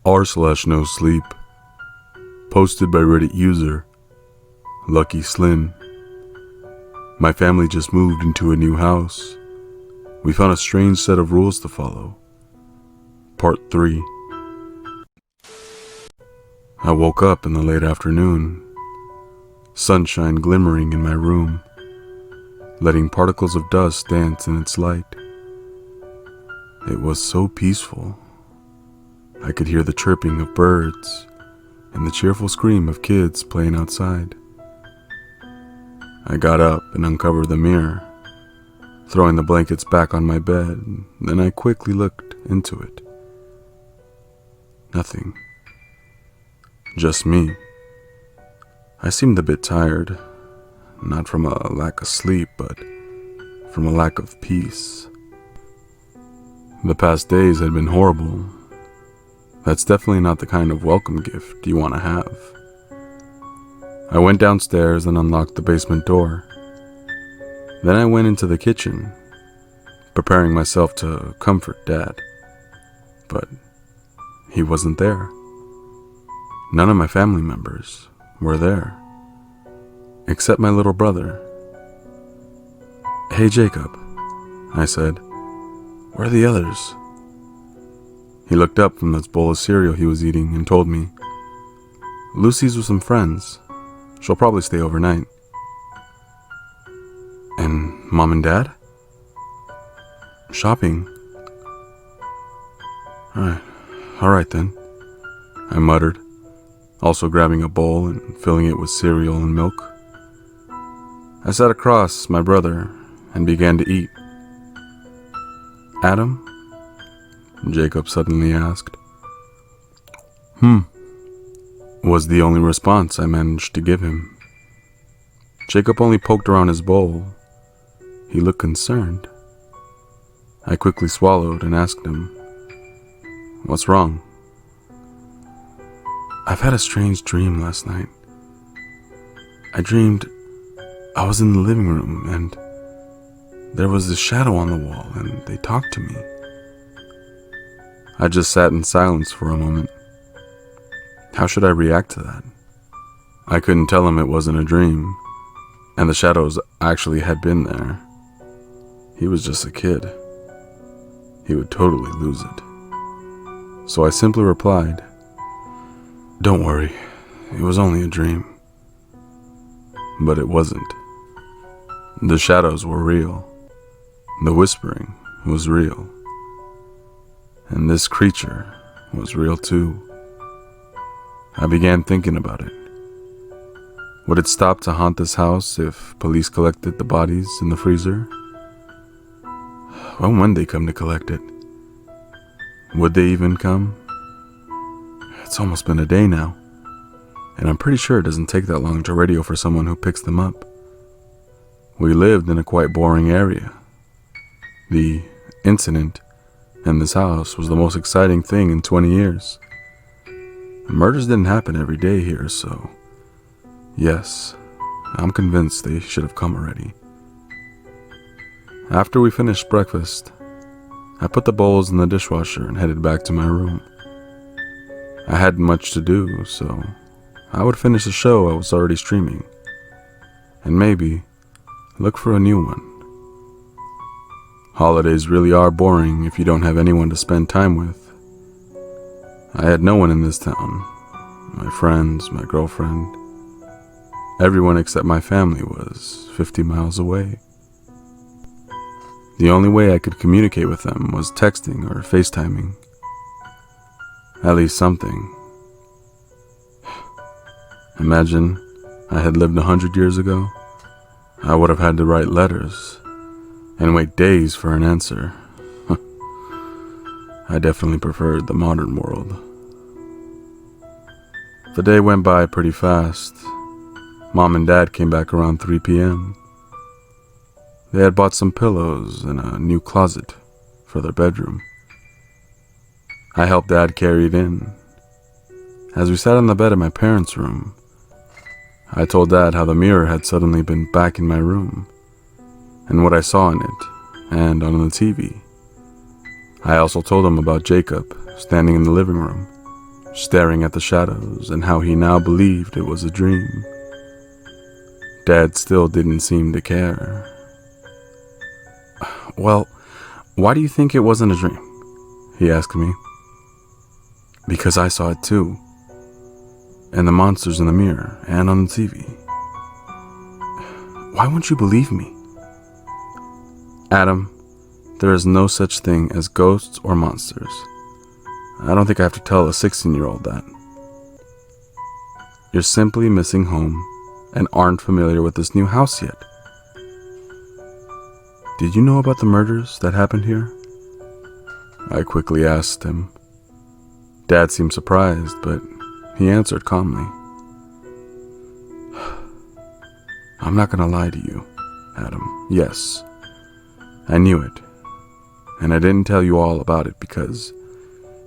r/nosleep, posted by Reddit user luckieslin. My family just moved into a new house. We found a strange set of rules to follow. Part 3. I woke up in the late afternoon, sunshine glimmering in my room, letting particles of dust dance in its light. It was so peaceful. I could hear the chirping of birds and the cheerful scream of kids playing outside. I got up and uncovered the mirror, throwing the blankets back on my bed. Then I quickly looked into it. Nothing. Just me. I seemed a bit tired, not from a lack of sleep, but from a lack of peace. The past days had been horrible. That's definitely not the kind of welcome gift you want to have. I went downstairs and unlocked the basement door. Then I went into the kitchen, preparing myself to comfort Dad. But he wasn't there. None of my family members were there, except my little brother. "Hey Jacob," I said, "where are the others?" He looked up from this bowl of cereal he was eating and told me, "Lucy's with some friends. She'll probably stay overnight." "And Mom and Dad?" "Shopping." All right then," I muttered, also grabbing a bowl and filling it with cereal and milk. I sat across my brother and began to eat. "Adam?" Jacob suddenly asked. Was the only response I managed to give him. Jacob only poked around his bowl. He looked concerned. I quickly swallowed and asked him, "What's wrong?" "I've had a strange dream last night. I dreamed I was in the living room and there was a shadow on the wall and they talked to me." I just sat in silence for a moment. How should I react to that? I couldn't tell him it wasn't a dream, and the shadows actually had been there. He was just a kid. He would totally lose it. So I simply replied, "Don't worry, it was only a dream." But it wasn't. The shadows were real. The whispering was real. And this creature was real too. I began thinking about it. Would it stop to haunt this house if police collected the bodies in the freezer? When would they come to collect it? Would they even come? It's almost been a day now, and I'm pretty sure it doesn't take that long to radio for someone who picks them up. We lived in a quite boring area. The incident in this house was the most exciting thing in 20 years. Murders didn't happen every day here, so yes, I'm convinced they should have come already. After we finished breakfast, I put the bowls in the dishwasher and headed back to my room. I hadn't much to do, so I would finish the show I was already streaming, and maybe look for a new one. Holidays really are boring if you don't have anyone to spend time with. I had no one in this town. My friends, my girlfriend, everyone except my family was 50 miles away. The only way I could communicate with them was texting or FaceTiming. At least something. Imagine I had lived 100 years ago. I would have had to write letters and wait days for an answer. I definitely preferred the modern world. The day went by pretty fast. Mom and Dad came back around 3 p.m. They had bought some pillows and a new closet for their bedroom. I helped Dad carry it in. As we sat on the bed in my parents' room, I told Dad how the mirror had suddenly been back in my room, and what I saw in it, and on the TV. I also told him about Jacob standing in the living room, staring at the shadows and how he now believed it was a dream. Dad still didn't seem to care. "Well, why do you think it wasn't a dream?" he asked me. "Because I saw it too. And the monsters in the mirror and on the TV." "Why won't you believe me?" "Adam, there is no such thing as ghosts or monsters. I don't think I have to tell a 16-year-old that. You're simply missing home and aren't familiar with this new house yet. Did you know about the murders that happened here?" I quickly asked him. Dad seemed surprised, but he answered calmly. "I'm not gonna lie to you, Adam. Yes, I knew it. And I didn't tell you all about it because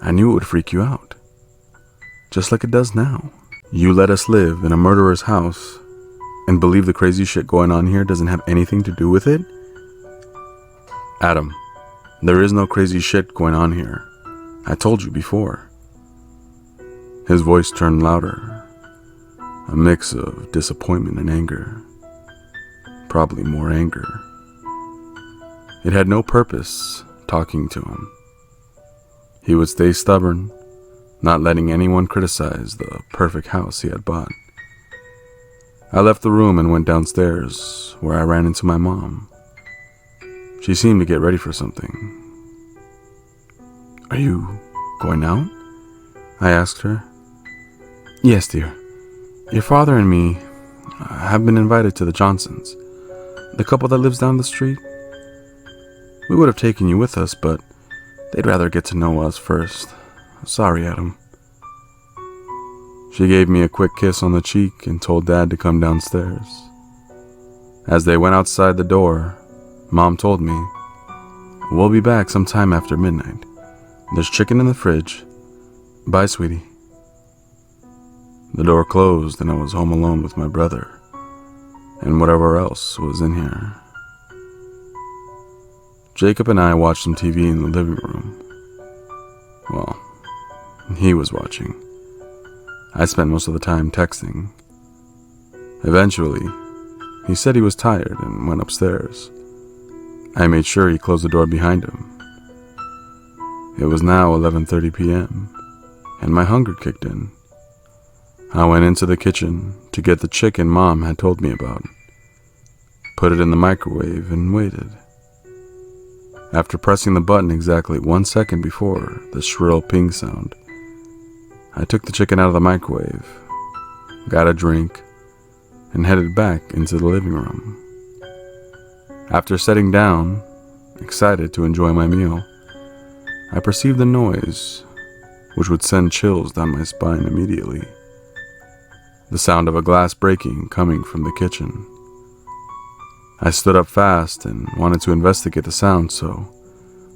I knew it would freak you out. Just like it does now. You let us live in a murderer's house and believe the crazy shit going on here doesn't have anything to do with it? Adam, there is no crazy shit going on here. I told you before." His voice turned louder, a mix of disappointment and anger. Probably more anger. It had no purpose talking to him. He would stay stubborn, not letting anyone criticize the perfect house he had bought. I left the room and went downstairs, where I ran into my mom. She seemed to get ready for something. "Are you going out?" I asked her. "Yes, dear. Your father and me have been invited to the Johnsons, the couple that lives down the street. We would have taken you with us, but they'd rather get to know us first. Sorry, Adam." She gave me a quick kiss on the cheek and told Dad to come downstairs. As they went outside the door, Mom told me, "We'll be back sometime after midnight. There's chicken in the fridge. Bye, sweetie." The door closed and I was home alone with my brother and whatever else was in here. Jacob and I watched some TV in the living room. Well, he was watching. I spent most of the time texting. Eventually, he said he was tired and went upstairs. I made sure he closed the door behind him. It was now 11:30 p.m., and my hunger kicked in. I went into the kitchen to get the chicken Mom had told me about, put it in the microwave, and waited. After pressing the button exactly 1 second before the shrill ping sound, I took the chicken out of the microwave, got a drink, and headed back into the living room. After sitting down, excited to enjoy my meal, I perceived a noise which would send chills down my spine immediately. The sound of a glass breaking coming from the kitchen. I stood up fast and wanted to investigate the sound, so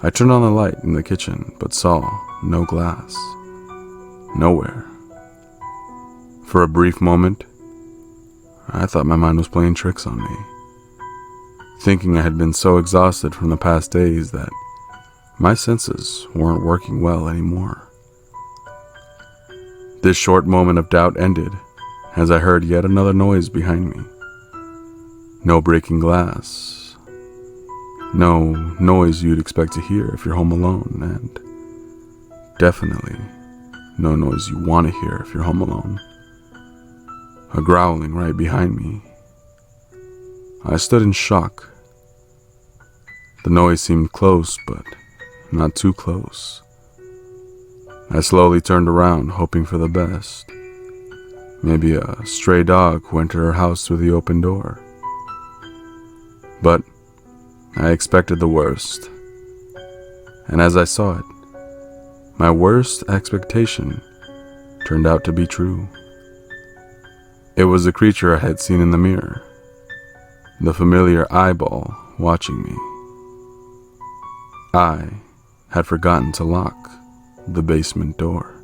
I turned on the light in the kitchen but saw no glass. Nowhere. For a brief moment, I thought my mind was playing tricks on me, thinking I had been so exhausted from the past days that my senses weren't working well anymore. This short moment of doubt ended as I heard yet another noise behind me. No breaking glass. No noise you'd expect to hear if you're home alone, and definitely no noise you want to hear if you're home alone. A growling right behind me. I stood in shock. The noise seemed close, but not too close. I slowly turned around, hoping for the best. Maybe a stray dog who entered our house through the open door. But I expected the worst. And as I saw it, my worst expectation turned out to be true. It was the creature I had seen in the mirror, the familiar eyeball watching me. I had forgotten to lock the basement door.